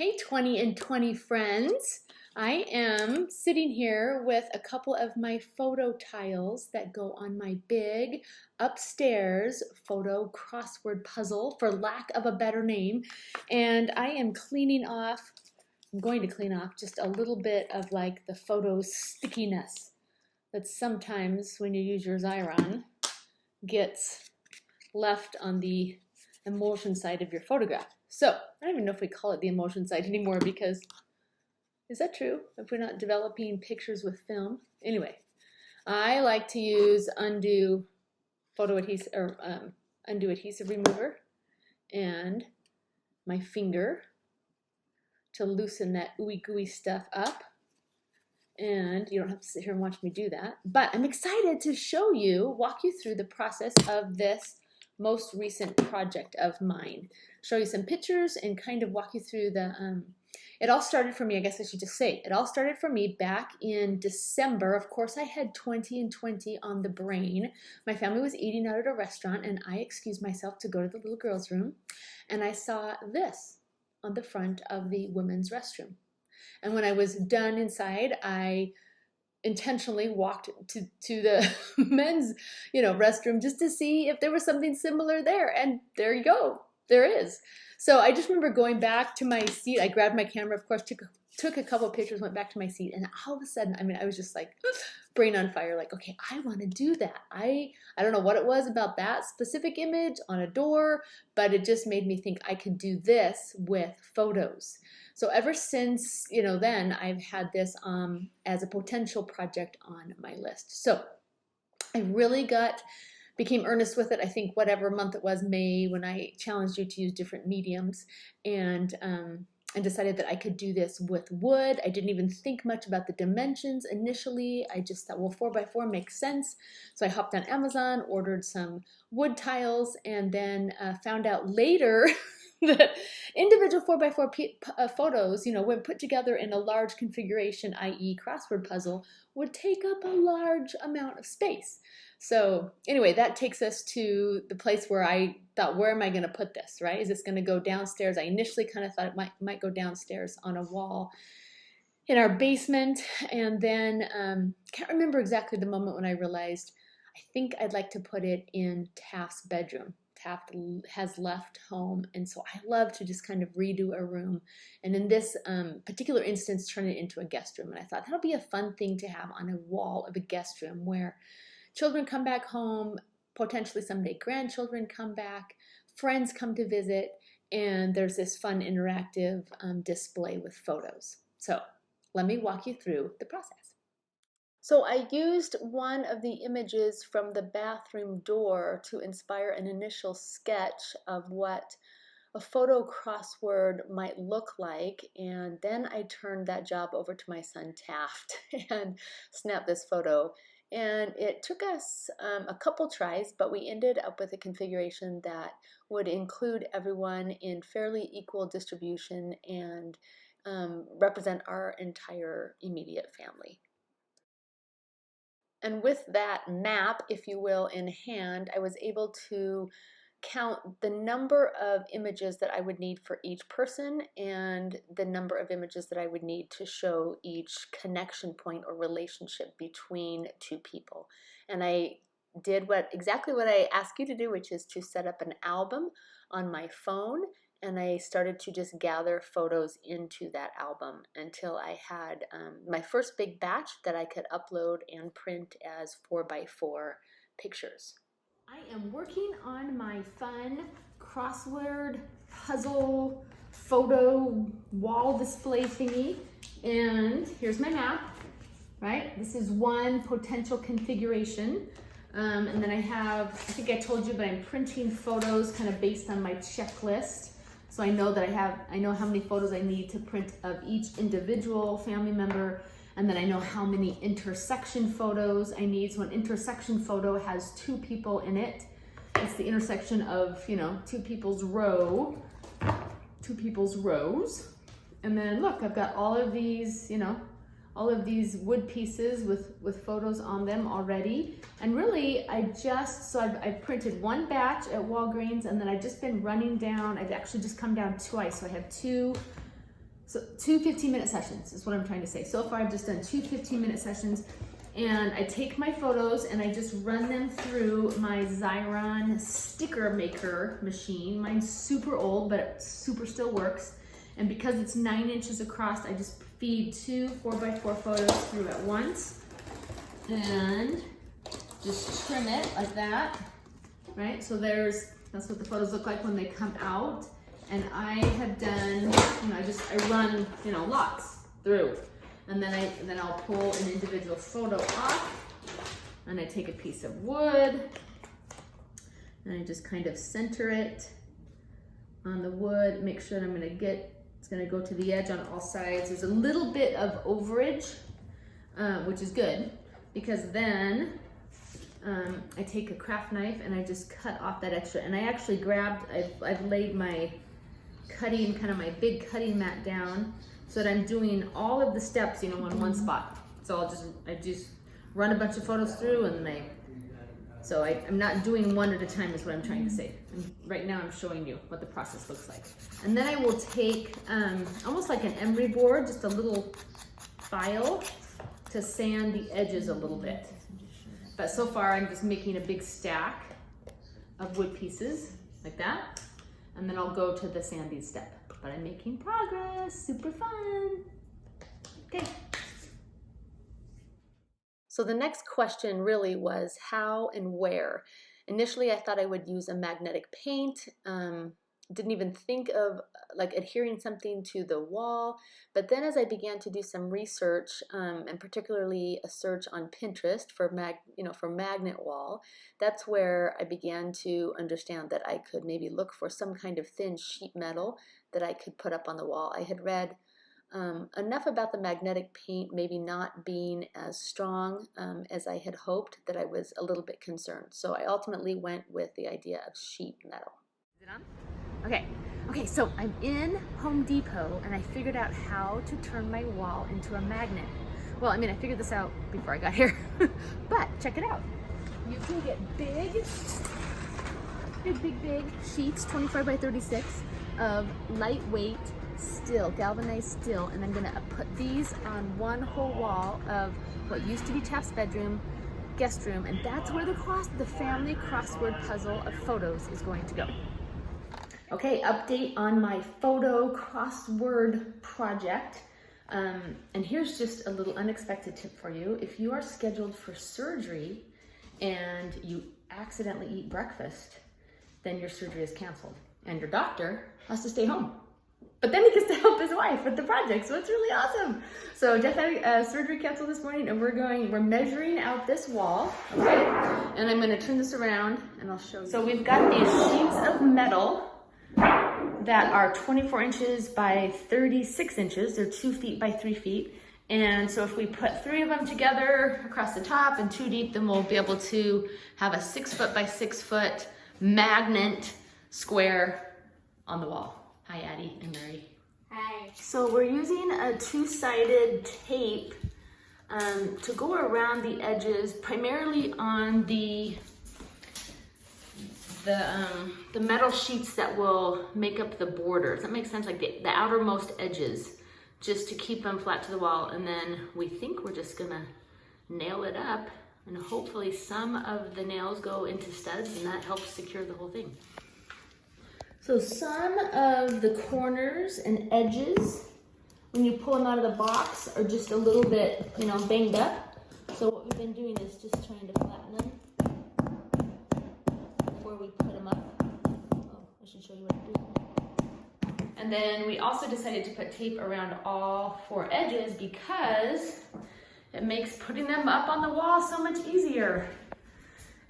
Hey 20 and 20 friends. I am sitting here with a couple of my photo tiles that go on my big upstairs photo crossword puzzle, for lack of a better name. And I am I'm going to clean off just a little bit of like the photo stickiness that sometimes when you use your Xyron gets left on the emulsion side of your photograph. So I don't even know if we call it the emulsion side anymore, because is that true if we're not developing pictures with film? Anyway, I like to use undo photo adhesive or undo adhesive remover and my finger to loosen that ooey gooey stuff up. And you don't have to sit here and watch me do that, but I'm excited to walk you through the process of this most recent project of mine. Show you some pictures and kind of walk you through it all started for me, I guess I should just say, it all started for me back in December. Of course, I had 20 and 20 on the brain. My family was eating out at a restaurant and I excused myself to go to the little girl's room, and I saw this on the front of the women's restroom. And when I was done inside, I intentionally walked to the men's, restroom just to see if there was something similar there. And there you go, there is. So I just remember going back to my seat. I grabbed my camera, of course, took a couple of pictures, went back to my seat, and all of a sudden, I was just like brain on fire, like, okay, I want to do that. I don't know what it was about that specific image on a door, but it just made me think I could do this with photos. So ever since, then I've had this as a potential project on my list. So I really became earnest with it. I think whatever month it was, May, when I challenged you to use different mediums, and decided that I could do this with wood. I didn't even think much about the dimensions initially. I just thought, well, 4x4 makes sense. So I hopped on Amazon, ordered some wood tiles, and then found out later that individual 4x4 photos, when put together in a large configuration, i.e. crossword puzzle, would take up a large amount of space. So anyway, that takes us to the place where I thought, where am I going to put this, right? Is this going to go downstairs? I initially kind of thought it might go downstairs on a wall in our basement. And then can't remember exactly the moment when I realized I think I'd like to put it in Taft's bedroom. Taft has left home, and so I love to just kind of redo a room, and in this particular instance, turn it into a guest room. And I thought that'll be a fun thing to have on a wall of a guest room where children come back home, potentially someday grandchildren come back, friends come to visit, and there's this fun interactive display with photos. So let me walk you through the process. So I used one of the images from the bathroom door to inspire an initial sketch of what a photo crossword might look like, and then I turned that job over to my son Taft and snapped this photo. And it took us a couple tries, but we ended up with a configuration that would include everyone in fairly equal distribution and represent our entire immediate family. And with that map, if you will, in hand, I was able to count the number of images that I would need for each person and the number of images that I would need to show each connection point or relationship between two people. And I did exactly what I asked you to do, which is to set up an album on my phone, and I started to just gather photos into that album until I had my first big batch that I could upload and print as 4x4 pictures. I am working on my fun crossword puzzle photo wall display thingy, and here's my map, right? This is one potential configuration. And then I think I told you, but I'm printing photos kind of based on my checklist. So I know that I know how many photos I need to print of each individual family member, and then I know how many intersection photos I need. So an intersection photo has two people in it. It's the intersection of, two people's rows. And then look, I've got all of these, all of these wood pieces with photos on them already. And really, I've printed one batch at Walgreens, and then I've just been running down. I've actually just come down twice. So I have two So 2 15-minute sessions is what I'm trying to say. So far I've just done 2 15-minute sessions, and I take my photos and I just run them through my Xyron sticker maker machine. Mine's super old, but it super still works. And because it's 9 inches across, I just feed 2 4x4 photos through at once and just trim it like that, right? So that's what the photos look like when they come out. And I have done, I run, lots through. And then I'll pull an individual photo off, and I take a piece of wood and I just kind of center it on the wood, make sure that it's gonna go to the edge on all sides. There's a little bit of overage, which is good, because then I take a craft knife and I just cut off that extra. And I actually I've laid my my big cutting mat down so that I'm doing all of the steps, in one spot. So I just run a bunch of photos through, and so I'm not doing one at a time is what I'm trying to say. And right now I'm showing you what the process looks like. And then I will take almost like an emery board, just a little file to sand the edges a little bit. But so far I'm just making a big stack of wood pieces like that. And then I'll go to the sanding step. But I'm making progress, super fun. Okay. So the next question really was how and where. Initially, I thought I would use a magnetic paint. Didn't even think of adhering something to the wall. But then as I began to do some research, and particularly a search on Pinterest for magnet wall, that's where I began to understand that I could maybe look for some kind of thin sheet metal that I could put up on the wall. I had read enough about the magnetic paint maybe not being as strong as I had hoped that I was a little bit concerned. So I ultimately went with the idea of sheet metal. Is it on? Okay, so I'm in Home Depot and I figured out how to turn my wall into a magnet. Well, I figured this out before I got here, but check it out. You can get big sheets, 24 by 36 of lightweight steel, galvanized steel, and I'm gonna put these on one whole wall of what used to be Taft's bedroom, guest room, and that's where the family crossword puzzle of photos is going to go. Okay, update on my photo crossword project. And here's just a little unexpected tip for you. If you are scheduled for surgery and you accidentally eat breakfast, then your surgery is canceled and your doctor has to stay home. But then he gets to help his wife with the project, so it's really awesome. So Jeff had surgery canceled this morning, and we're measuring out this wall, okay? And I'm gonna turn this around and I'll show you. So we've got these sheets of metal that are 24 inches by 36 inches. They're 2 feet by 3 feet. And so if we put 3 of them together across the top and 2 deep, then we'll be able to have a 6 foot by 6 foot magnet square on the wall. Hi, Addie and Mary. Hi. So we're using a 2-sided tape to go around the edges, primarily on the metal sheets that will make up the borders. That makes sense, like the outermost edges, just to keep them flat to the wall. And then we think we're just gonna nail it up, and hopefully some of the nails go into studs, and that helps secure the whole thing. So some of the corners and edges, when you pull them out of the box, are just a little bit, banged up. So what we've been doing is just trying to flatten them before we put them up. Oh, I should show you what to do. And then we also decided to put tape around all 4 edges because it makes putting them up on the wall so much easier.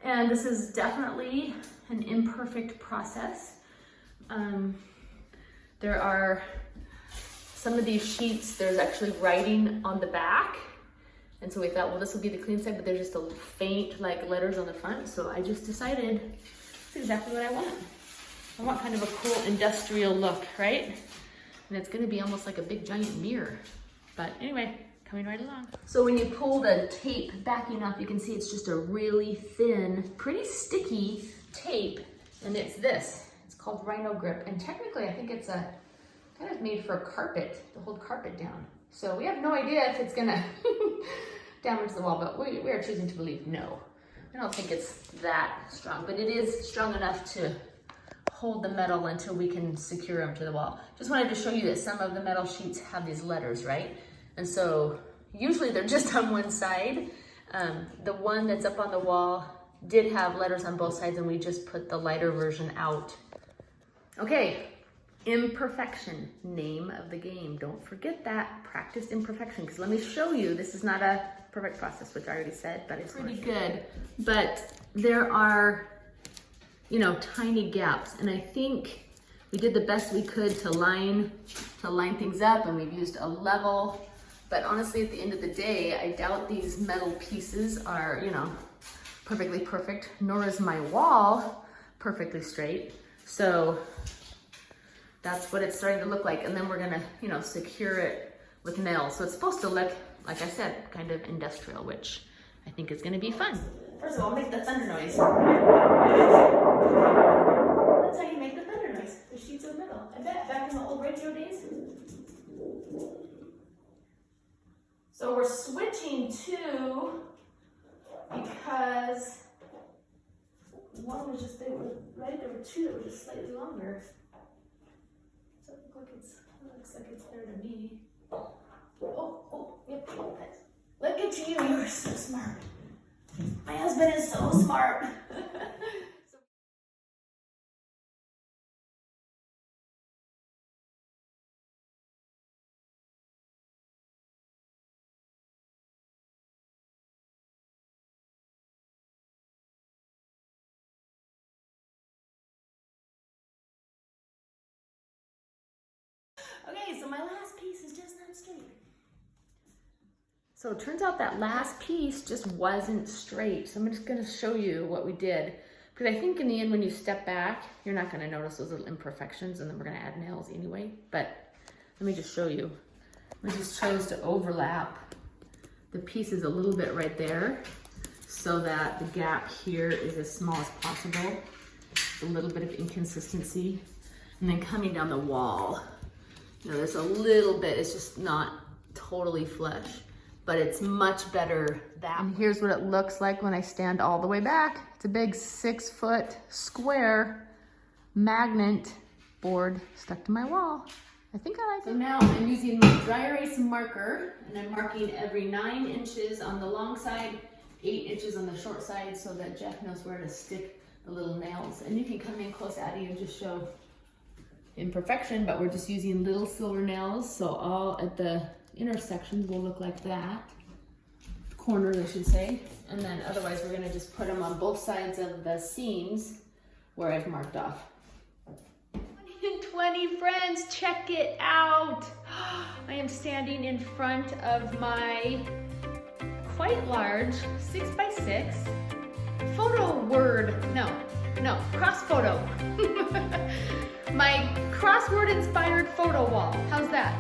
And this is definitely an imperfect process. There are some of these sheets, there's actually writing on the back. And so we thought, well, this will be the clean side, but there's just a faint letters on the front. So I just decided that's exactly what I want. I want kind of a cool industrial look, right? And it's gonna be almost like a big giant mirror. But anyway, coming right along. So when you pull the tape backing up, you can see it's just a really thin, pretty sticky tape. And it's this. It's called Rhino Grip, and technically I think it's a kind of made for a carpet, to hold carpet down. So we have no idea if it's gonna damage the wall, but we are choosing to believe no. I don't think it's that strong, but it is strong enough to hold the metal until we can secure them to the wall. Just wanted to show you that some of the metal sheets have these letters, right? And so usually they're just on one side. The one that's up on the wall did have letters on both sides, and we just put the lighter version out. Okay, imperfection, name of the game. Don't forget that, practice imperfection, because let me show you, this is not a perfect process, which I already said, but it's pretty good. But there are, you know, tiny gaps, and I think we did the best we could to line things up, and we've used a level. But honestly, at the end of the day, I doubt these metal pieces are, you know, perfectly perfect, nor is my wall perfectly straight. So that's what it's starting to look like. And then we're gonna, you know, secure it with nails. So it's supposed to look, like I said, kind of industrial, which I think is gonna be fun. First of all, make the thunder noise. That's how you make the thunder noise, the sheets of metal. I bet back in the old radio days. So we're switching to, because one was just, they were, right? There were two that were just slightly longer. So it looks like it's there to me. Yep. Look at you, you're so smart. My husband is so smart. Okay, so my last piece is just not straight. So it turns out that last piece just wasn't straight. So I'm just gonna show you what we did. Because I think in the end, when you step back, you're not gonna notice those little imperfections, and then we're gonna add nails anyway. But let me just show you. We just chose to overlap the pieces a little bit right there so that the gap here is as small as possible. A little bit of inconsistency. And then coming down the wall, you know, there's a little bit, it's just not totally flush, but it's much better that way. And here's what it looks like when I stand all the way back. It's a big 6-foot square magnet board stuck to my wall. I think I like it. So now I'm using my dry erase marker, and I'm marking every 9 inches on the long side, 8 inches on the short side, so that Jeff knows where to stick the little nails. And you can come in close, Addie, and just show imperfection, but we're just using little silver nails, so all at the intersections will look like that. Corners, I should say. And then otherwise we're gonna just put them on both sides of the seams where I've marked off. 120 friends, check it out. I am standing in front of my quite large 6x6 cross photo. My crossword inspired photo wall. How's that?